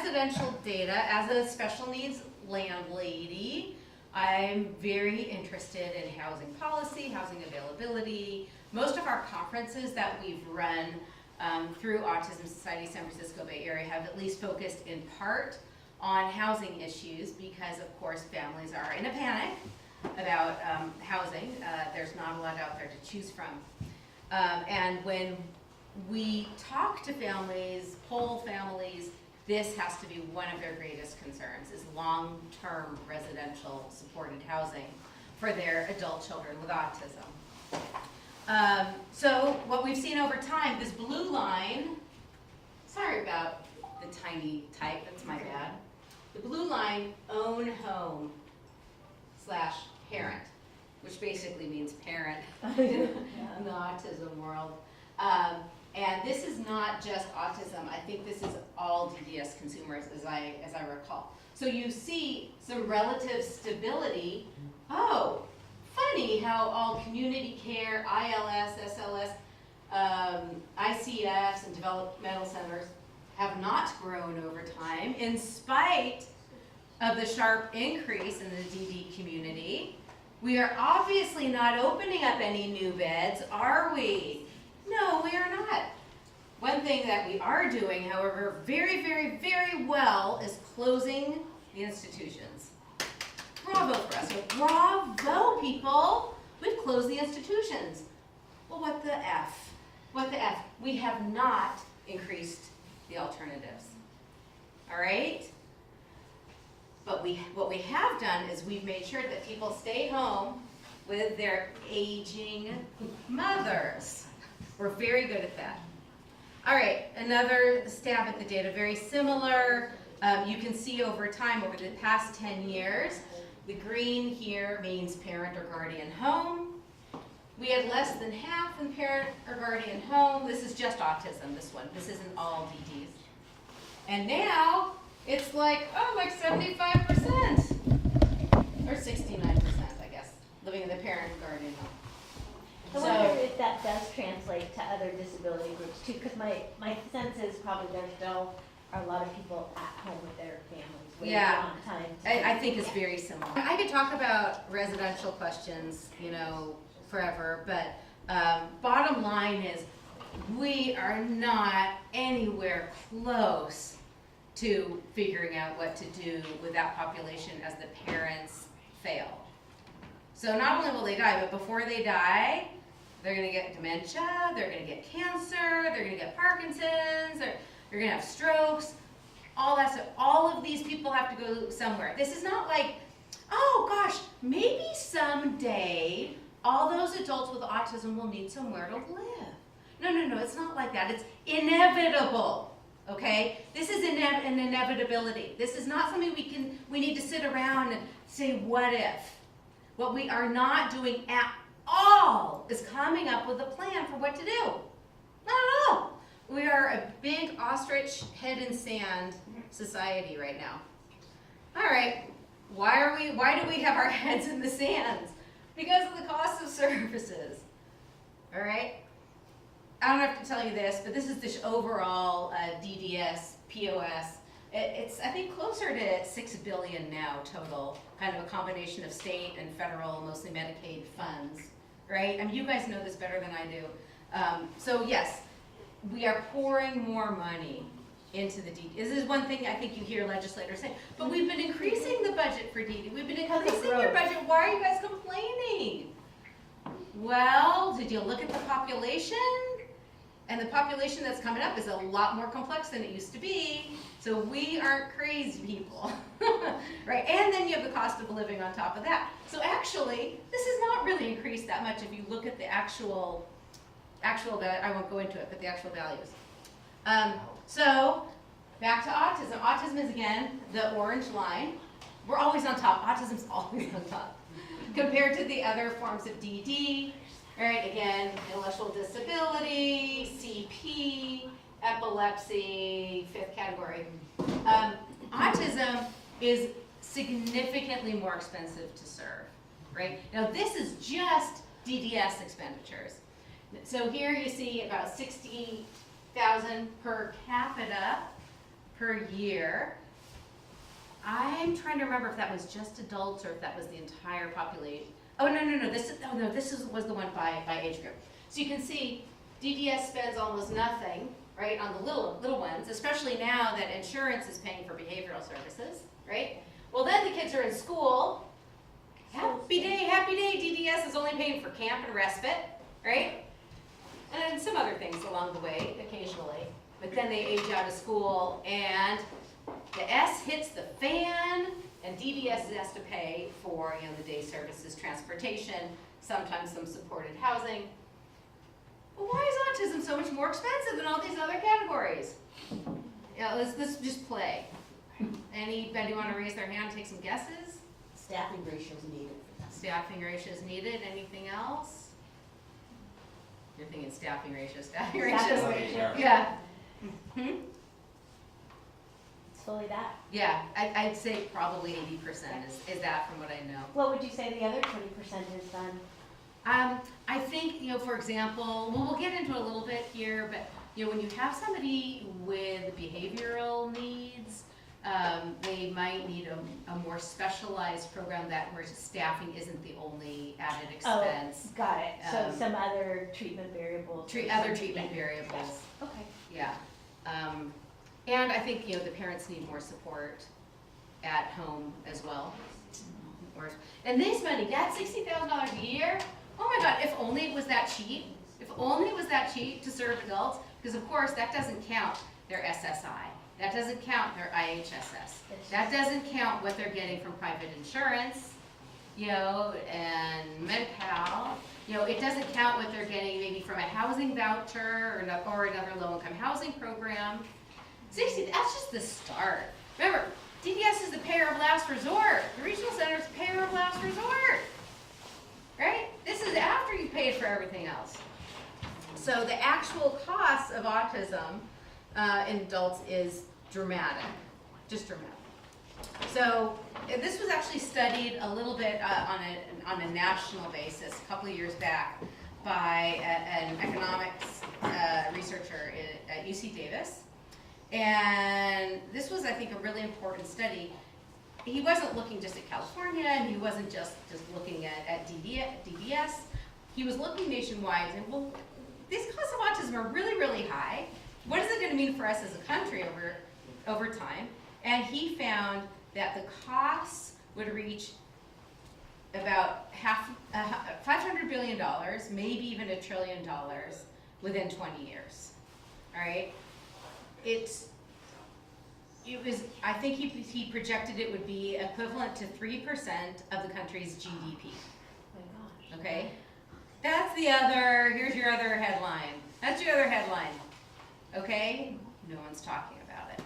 residential data, as a special needs landlady, I'm very interested in housing policy, housing availability. Most of our conferences that we've run through Autism Society San Francisco Bay Area have at least focused in part on housing issues because, of course, families are in a panic about housing. There's not a lot out there to choose from. And when we talk to families, poll families, this has to be one of their greatest concerns, is long-term residential supported housing for their adult children with autism. So what we've seen over time, this blue line, sorry about the tiny type, that's my bad. The blue line, own home / parent, which basically means parent in the autism world. And this is not just autism. I think this is all DDS consumers, as I recall. So you see some relative stability. Oh, funny how all community care, ILS, SLS, ICFs, and developmental centers have not grown over time, in spite of the sharp increase in the DD community. We are obviously not opening up any new beds, are we? No, we are not. One thing that we are doing, however, very, very, very well is closing the institutions. Bravo for us. So bravo, people. We've closed the institutions. Well, what the F? What the F? We have not increased the alternatives. All right? But what we have done is we've made sure that people stay home with their aging mothers. We're very good at that. All right, another stab at the data, very similar. You can see over time, over the past 10 years, the green here means parent or guardian home. We had less than half in parent or guardian home. This is just autism, this one. This isn't all DDs. And now, it's like 75%, or 69%, I guess, living in the parent or guardian home. I wonder if that does translate to other disability groups too, because my sense is probably there still are a lot of people at home with their families waiting on time. I think it's very similar. I could talk about residential questions, forever, but bottom line is we are not anywhere close to figuring out what to do with that population as the parents fail. So not only will they die, but before they die, they're going to get dementia, they're going to get cancer, they're going to get Parkinson's, they're going to have strokes, all that stuff. All of these people have to go somewhere. This is not like, oh gosh, maybe someday all those adults with autism will need somewhere to live. No, it's not like that. It's inevitable, okay? This is an inevitability. This is not something we need to sit around and say, what if? What we are not doing at all is coming up with a plan for what to do. Not at all. We are a big ostrich head in sand society right now. All right, why do we have our heads in the sand? Because of the cost of services. All right? I don't have to tell you this, but this is the overall DDS, POS. It's, I think, closer to $6 billion now total, kind of a combination of state and federal, mostly Medicaid funds, right? I mean, you guys know this better than I do. So yes, we are pouring more money into the DD. This is one thing I think you hear legislators say, but we've been increasing the budget for DD. We've been increasing your budget. Why are you guys complaining? Well, did you look at the population? And the population that's coming up is a lot more complex than it used to be. So we aren't crazy people, right? And then you have the cost of living on top of that. So actually, this has not really increased that much if you look at the actual I won't go into it, but the actual values. So back to autism. Autism is, again, the orange line. We're always on top. Autism's always on top. Compared to the other forms of DD, right? Again, intellectual disability, CP, epilepsy, fifth category. Autism is significantly more expensive to serve, right? Now this is just DDS expenditures. So here you see about $60,000 per capita per year. I'm trying to remember if that was just adults or if that was the entire population. Oh, no, this was the one by age group. So you can see DDS spends almost nothing, right, on the little ones, especially now that insurance is paying for behavioral services, right? Well, then the kids are in school. Happy day, DDS is only paying for camp and respite, right? And then some other things along the way, occasionally. But then they age out of school, and the S hits the fan, and DDS has to pay for, the day services, transportation, sometimes some supported housing. Well, why is autism so much more expensive than all these other categories? Let's just play. Anybody want to raise their hand and take some guesses? Staffing ratios needed. Staffing ratios needed. Anything else? You're thinking staffing ratios. Staffing ratio. Yeah. It's fully that. Yeah, I'd say probably 80% is that from what I know. What would you say the other 20% is then? I think, for example, we'll get into it a little bit here, but, when you have somebody with behavioral needs, they might need a more specialized program where staffing isn't the only added expense. Oh, got it. So some other treatment variables. Other treatment variables. Okay. Yeah. And I think, the parents need more support at home as well. And this money, that $60,000 a year, oh my God, if only it was that cheap. If only it was that cheap to serve adults, because of course that doesn't count their SSI. That doesn't count their IHSS. That doesn't count what they're getting from private insurance, and Med-Pal. It doesn't count what they're getting maybe from a housing voucher or another low-income housing program. 60, that's just the start. Remember, DDS is the payer of last resort. The regional center is the payer of last resort, right? This is after you paid for everything else. So the actual cost of autism in adults is dramatic, just dramatic. So this was actually studied a little bit on a national basis a couple of years back by an economics researcher at UC Davis. And this was, I think, a really important study. He wasn't looking just at California, and he wasn't just looking at DBS. He was looking nationwide and, well, these costs of autism are really, really high. What is it going to mean for us as a country over time? And he found that the costs would reach about $500 billion, maybe even $1 trillion within 20 years. All right? I think he projected it would be equivalent to 3% of the country's GDP. Oh my gosh. Okay? Here's your other headline. That's your other headline. Okay? No one's talking about it.